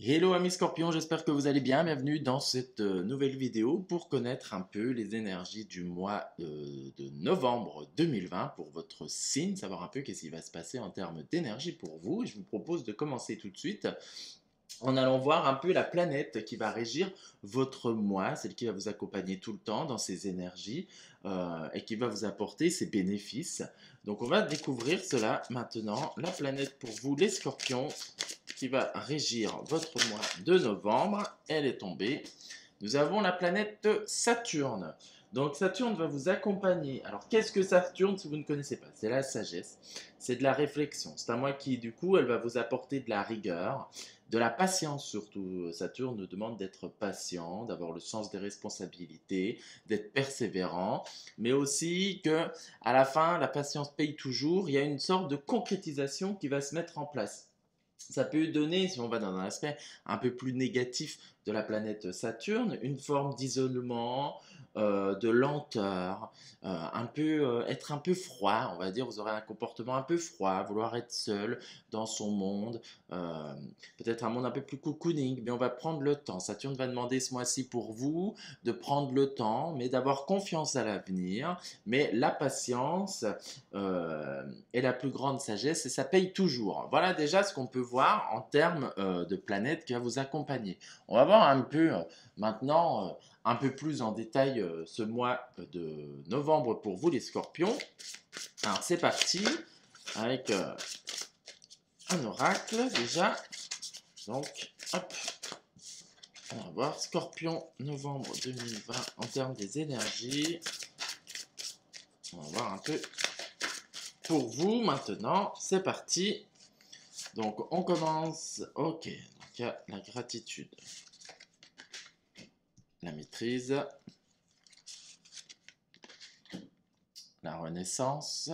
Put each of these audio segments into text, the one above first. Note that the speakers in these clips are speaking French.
Hello amis scorpions, j'espère que vous allez bien. Bienvenue dans cette nouvelle vidéo pour connaître un peu les énergies du mois de novembre 2020 pour votre signe, savoir un peu qu'est-ce qui va se passer en termes d'énergie pour vous. Je vous propose de commencer tout de suite en allant voir un peu la planète qui va régir votre mois, celle qui va vous accompagner tout le temps dans ses énergies et qui va vous apporter ses bénéfices. Donc on va découvrir cela maintenant. La planète pour vous les scorpions qui va régir votre mois de novembre, elle est tombée. Nous avons la planète Saturne. Donc Saturne va vous accompagner. Alors qu'est-ce que Saturne si vous ne connaissez pas? C'est la sagesse, c'est de la réflexion. C'est un mois qui du coup elle va vous apporter de la rigueur, de la patience surtout. Saturne nous demande d'être patient, d'avoir le sens des responsabilités, d'être persévérant, mais aussi que à la fin la patience paye toujours. Il y a une sorte de concrétisation qui va se mettre en place. Ça peut donner, si on va dans un aspect un peu plus négatif de la planète Saturne, une forme d'isolement, de lenteur, être un peu froid, on va dire, vous aurez un comportement un peu froid, vouloir être seul dans son monde, euh, peut-être un monde un peu plus cocooning, mais on va prendre le temps. Saturne va demander ce mois-ci pour vous de prendre le temps, mais d'avoir confiance à l'avenir, mais la patience et la plus grande sagesse, et ça paye toujours. Voilà déjà ce qu'on peut voir en termes de planète qui va vous accompagner. On va voir un peu maintenant, un peu plus en détail ce mois de novembre pour vous les scorpions. Alors c'est parti avec un oracle déjà. Donc hop, on va voir Scorpion novembre 2020 en termes des énergies. On va voir un peu pour vous maintenant. C'est parti. Donc on commence. Ok, donc il y a la gratitude, la maîtrise, la renaissance.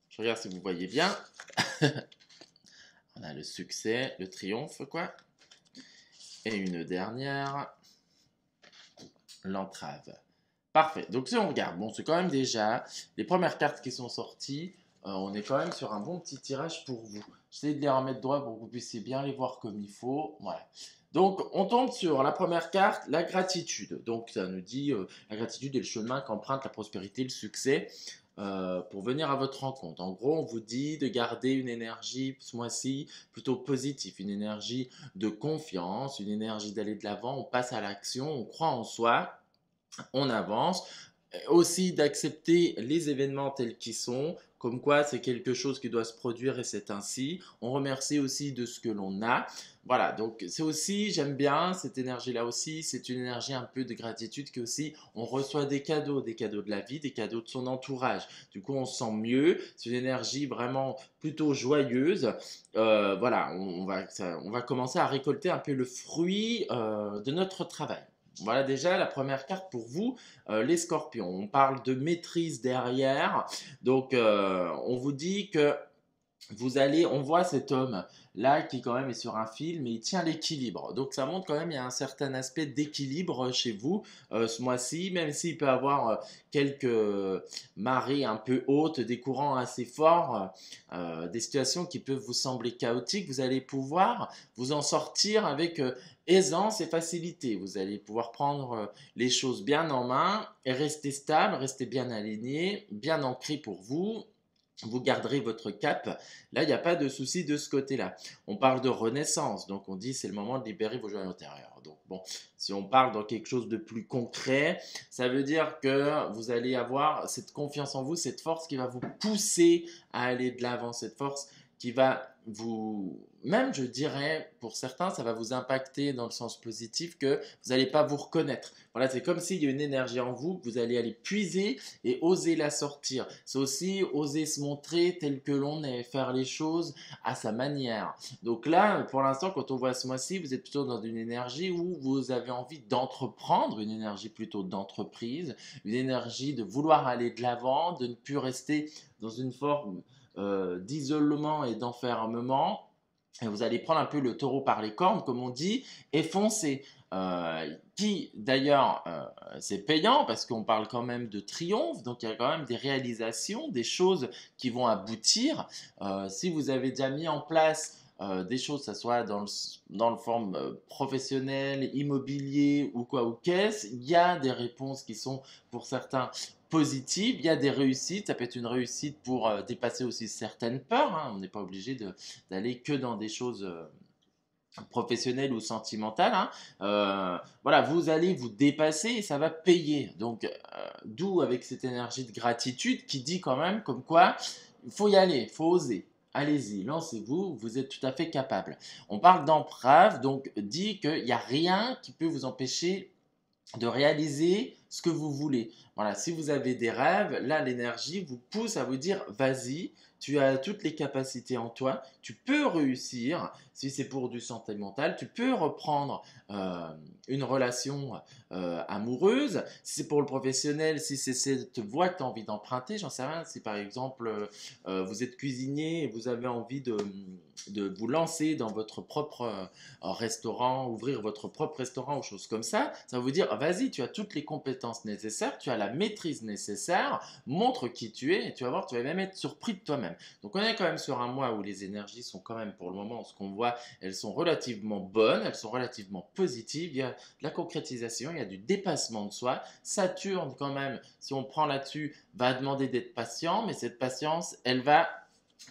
Je regarde si vous voyez bien. On a le succès, le triomphe, quoi. Et une dernière, l'entrave. Parfait. Donc si on regarde, bon, c'est quand même déjà les premières cartes qui sont sorties. On est quand même sur un bon petit tirage pour vous. J'essaie de les remettre droit pour que vous puissiez bien les voir comme il faut. Voilà. Donc on tombe sur la première carte, la gratitude. Donc ça nous dit la gratitude est le chemin qu'emprunte la prospérité, le succès pour venir à votre rencontre. En gros, on vous dit de garder une énergie ce mois-ci plutôt positive, une énergie de confiance, une énergie d'aller de l'avant. On passe à l'action, on croit en soi, on avance. Aussi d'accepter les événements tels qu'ils sont, comme quoi c'est quelque chose qui doit se produire et c'est ainsi. On remercie aussi de ce que l'on a. Voilà, donc c'est aussi, j'aime bien cette énergie-là aussi, c'est une énergie un peu de gratitude qui aussi, on reçoit des cadeaux de la vie, des cadeaux de son entourage. Du coup, on se sent mieux, c'est une énergie vraiment plutôt joyeuse. Voilà, on va commencer à récolter un peu le fruit de notre travail. Voilà déjà la première carte pour vous, les scorpions. On parle de maîtrise derrière. Donc, on vous dit que vous allez, on voit cet homme là qui quand même est sur un fil, mais il tient l'équilibre. Donc ça montre quand même il y a un certain aspect d'équilibre chez vous ce mois-ci, même s'il peut avoir quelques marées un peu hautes, des courants assez forts, des situations qui peuvent vous sembler chaotiques, vous allez pouvoir vous en sortir avec aisance et facilité. Vous allez pouvoir prendre les choses bien en main et rester stable, rester bien aligné, bien ancré pour vous. Vous garderez votre cap. Là, il n'y a pas de souci de ce côté-là. On parle de renaissance, donc on dit c'est le moment de libérer vos joies intérieures. Donc bon, si on parle dans quelque chose de plus concret, ça veut dire que vous allez avoir cette confiance en vous, cette force qui va vous pousser à aller de l'avant, cette force qui va vous, même je dirais, pour certains, ça va vous impacter dans le sens positif que vous n'allez pas vous reconnaître. Voilà, c'est comme s'il y a une énergie en vous que vous allez aller puiser et oser la sortir. C'est aussi oser se montrer tel que l'on est, faire les choses à sa manière. Donc là, pour l'instant, quand on voit ce mois-ci, vous êtes plutôt dans une énergie où vous avez envie d'entreprendre, une énergie plutôt d'entreprise, une énergie de vouloir aller de l'avant, de ne plus rester dans une forme d'isolement et d'enfermement. Et vous allez prendre un peu le taureau par les cornes, comme on dit, et foncer. Qui d'ailleurs c'est payant parce qu'on parle quand même de triomphe, donc il y a quand même des réalisations, des choses qui vont aboutir. Si vous avez déjà mis en place des choses, que ce soit dans le forme professionnelle, immobilier ou quoi, ou caisse, il y a des réponses qui sont pour certains positives, il y a des réussites, ça peut être une réussite pour dépasser aussi certaines peurs, hein. On n'est pas obligé d'aller que dans des choses professionnelles ou sentimentales, hein. Voilà, vous allez vous dépasser et ça va payer. Donc, d'où avec cette énergie de gratitude qui dit quand même comme quoi il faut y aller, il faut oser. Allez-y, lancez-vous, vous êtes tout à fait capable. On parle d'emprave, donc dit qu'il n'y a rien qui peut vous empêcher de réaliser ce que vous voulez. Voilà, si vous avez des rêves, là l'énergie vous pousse à vous dire vas-y, tu as toutes les capacités en toi, tu peux réussir. Si c'est pour du sentimental, tu peux reprendre une relation amoureuse. Si c'est pour le professionnel, si c'est cette voie que tu as envie d'emprunter, j'en sais rien. Si par exemple vous êtes cuisinier et vous avez envie de vous lancer dans votre propre restaurant, ouvrir votre propre restaurant ou choses comme ça va vous dire vas-y, tu as toutes les compétences nécessaires, tu as la maîtrise nécessaire, montre qui tu es et tu vas voir, tu vas même être surpris de toi-même. Donc on est quand même sur un mois où les énergies sont quand même pour le moment, ce qu'on voit, elles sont relativement bonnes, elles sont relativement positives, il y a de la concrétisation, il y a du dépassement de soi. Saturne quand même, si on prend là-dessus, va demander d'être patient, mais cette patience, elle va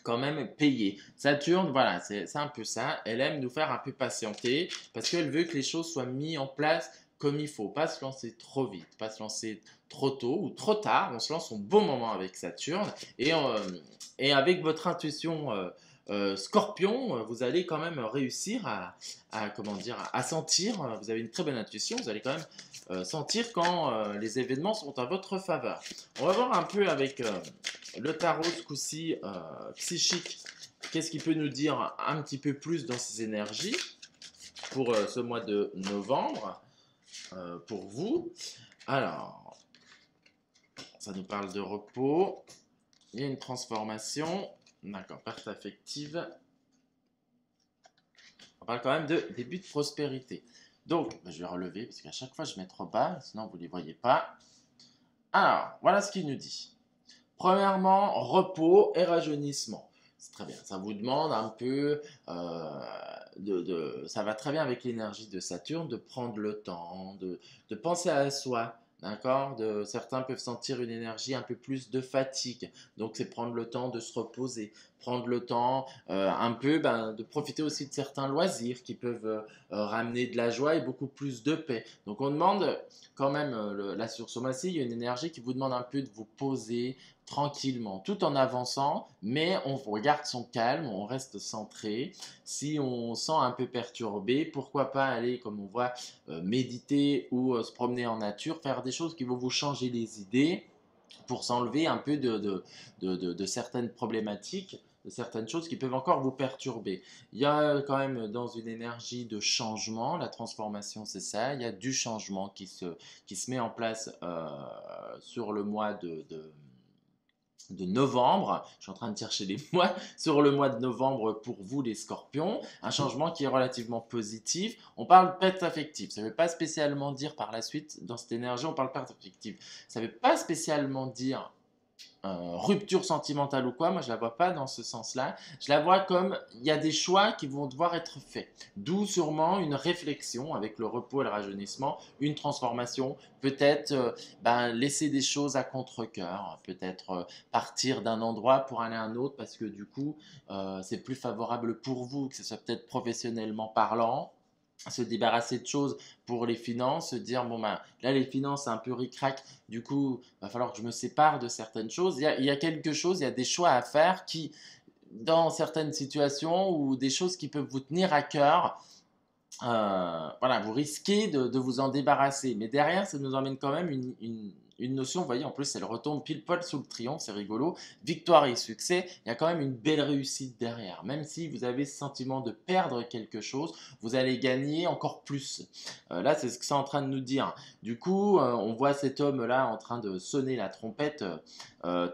quand même payer. Saturne, voilà, c'est un peu ça. Elle aime nous faire un peu patienter parce qu'elle veut que les choses soient mises en place comme il faut. Pas se lancer trop vite, pas se lancer trop tôt ou trop tard. On se lance au bon moment avec Saturne et avec votre intuition Scorpion, vous allez quand même réussir comment dire, à sentir. Vous avez une très bonne intuition. Vous allez quand même sentir quand les événements sont à votre faveur. On va voir un peu avec le tarot ce coup-ci psychique. Qu'est-ce qu'il peut nous dire un petit peu plus dans ces énergies pour ce mois de novembre pour vous. Alors, ça nous parle de repos. Il y a une transformation. D'accord, perte affective. On parle quand même de début de prospérité. Donc, je vais relever parce qu'à chaque fois je mets trop bas, sinon vous ne les voyez pas. Alors, voilà ce qu'il nous dit. Premièrement, repos et rajeunissement. C'est très bien. Ça vous demande un peu, ça va très bien avec l'énergie de Saturne, de prendre le temps, de penser à soi. D'accord. Certains peuvent sentir une énergie un peu plus de fatigue. Donc, c'est prendre le temps de se reposer, prendre le temps un peu de profiter aussi de certains loisirs qui peuvent ramener de la joie et beaucoup plus de paix. Donc, on demande quand même, là sur ce mois-ci, il y a une énergie qui vous demande un peu de vous poser, tranquillement, tout en avançant, mais on regarde son calme, on reste centré. Si on sent un peu perturbé, pourquoi pas aller, comme on voit, méditer ou se promener en nature, faire des choses qui vont vous changer les idées pour s'enlever un peu de certaines problématiques, de certaines choses qui peuvent encore vous perturber. Il y a quand même dans une énergie de changement, la transformation c'est ça, il y a du changement qui se met en place sur le mois de novembre, je suis en train de chercher les mois, sur le mois de novembre pour vous les scorpions, un changement qui est relativement positif. On parle perte affective, ça ne veut pas spécialement dire par la suite, dans cette énergie, on parle perte affective. Ça ne veut pas spécialement dire rupture sentimentale ou quoi, moi je la vois pas dans ce sens-là. Je la vois comme il y a des choix qui vont devoir être faits. D'où sûrement une réflexion avec le repos et le rajeunissement, une transformation, peut-être laisser des choses à contre-cœur, peut-être partir d'un endroit pour aller à un autre parce que du coup c'est plus favorable pour vous, que ce soit peut-être professionnellement parlant, se débarrasser de choses pour les finances, se dire bon ben là les finances c'est un peu ric-rac, du coup il va falloir que je me sépare de certaines choses. Il y a quelque chose, il y a des choix à faire qui dans certaines situations ou des choses qui peuvent vous tenir à cœur, voilà, vous risquez de vous en débarrasser. Mais derrière, ça nous emmène quand même une notion, vous voyez, en plus, elle retombe pile poil sous le triomphe, c'est rigolo. Victoire et succès, il y a quand même une belle réussite derrière. Même si vous avez ce sentiment de perdre quelque chose, vous allez gagner encore plus. Là, c'est ce que c'est en train de nous dire. Du coup, on voit cet homme-là en train de sonner la trompette,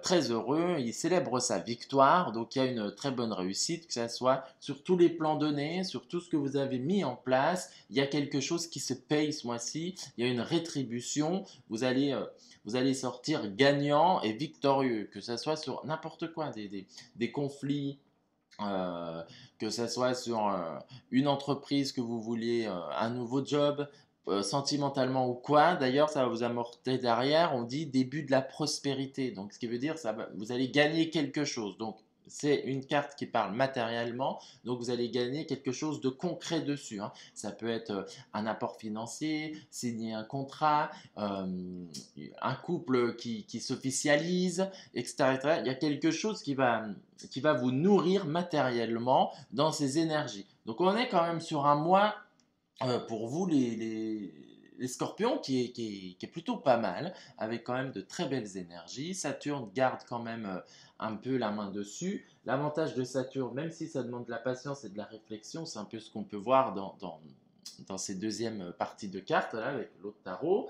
très heureux. Il célèbre sa victoire, donc il y a une très bonne réussite, que ce soit sur tous les plans donnés, sur tout ce que vous avez mis en place. Il y a quelque chose qui se paye ce mois-ci, il y a une rétribution. Vous allez sortir gagnant et victorieux, que ce soit sur n'importe quoi, des conflits euh, que ce soit sur une entreprise que vous vouliez, un nouveau job, sentimentalement ou quoi. D'ailleurs, ça va vous amorter derrière. On dit début de la prospérité. Donc, ce qui veut dire, vous allez gagner quelque chose. Donc, c'est une carte qui parle matériellement. Donc, vous allez gagner quelque chose de concret dessus, hein. Ça peut être un apport financier, signer un contrat, un couple qui s'officialise, etc., etc. Il y a quelque chose qui va vous nourrir matériellement dans ces énergies. Donc on est quand même sur un mois pour vous les scorpions qui est plutôt pas mal, avec quand même de très belles énergies. Saturne garde quand même un peu la main dessus. L'avantage de Saturne, même si ça demande de la patience et de la réflexion, c'est un peu ce qu'on peut voir dans ces deuxièmes parties de cartes, là, avec l'autre tarot.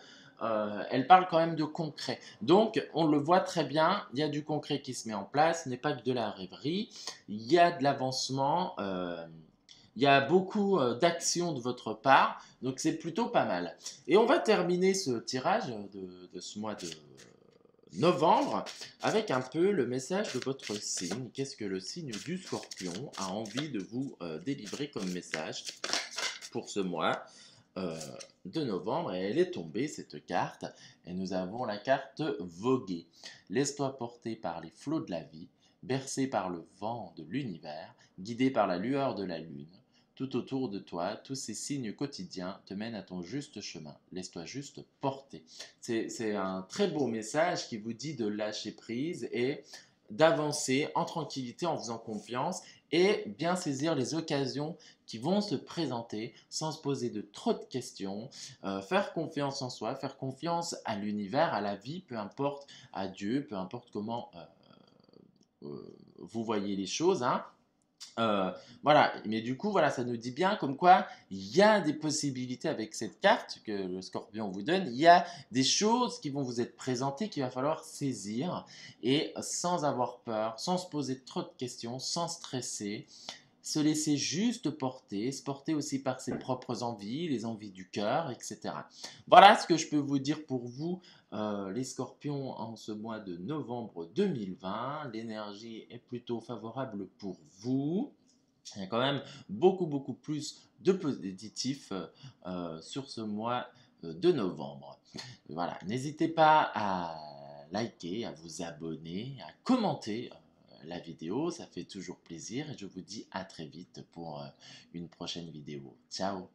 Elle parle quand même de concret. Donc, on le voit très bien, il y a du concret qui se met en place, ce n'est pas que de la rêverie, il y a de l'avancement, il y a beaucoup d'actions de votre part, donc c'est plutôt pas mal. Et on va terminer ce tirage de ce mois de novembre avec un peu le message de votre signe. Qu'est-ce que le signe du scorpion a envie de vous délivrer comme message pour ce mois de novembre? Et elle est tombée, cette carte, et nous avons la carte voguer. Laisse-toi porter par les flots de la vie, bercé par le vent de l'univers, guidé par la lueur de la lune. Tout autour de toi, tous ces signes quotidiens te mènent à ton juste chemin. Laisse-toi juste porter. C'est un très beau message qui vous dit de lâcher prise et d'avancer en tranquillité en faisant confiance et bien saisir les occasions qui vont se présenter sans se poser de trop de questions, faire confiance en soi, faire confiance à l'univers, à la vie, peu importe, à Dieu, peu importe comment vous voyez les choses, hein. Euh, voilà, mais du coup, voilà, ça nous dit bien comme quoi il y a des possibilités avec cette carte que le scorpion vous donne, il y a des choses qui vont vous être présentées qu'il va falloir saisir et sans avoir peur, sans se poser trop de questions, sans stresser, se laisser juste porter, se porter aussi par ses propres envies, les envies du cœur, etc. Voilà ce que je peux vous dire pour vous, les scorpions, en ce mois de novembre 2020. L'énergie est plutôt favorable pour vous. Il y a quand même beaucoup, beaucoup plus de positifs sur ce mois de novembre. Voilà, n'hésitez pas à liker, à vous abonner, à commenter la vidéo, ça fait toujours plaisir et je vous dis à très vite pour une prochaine vidéo. Ciao!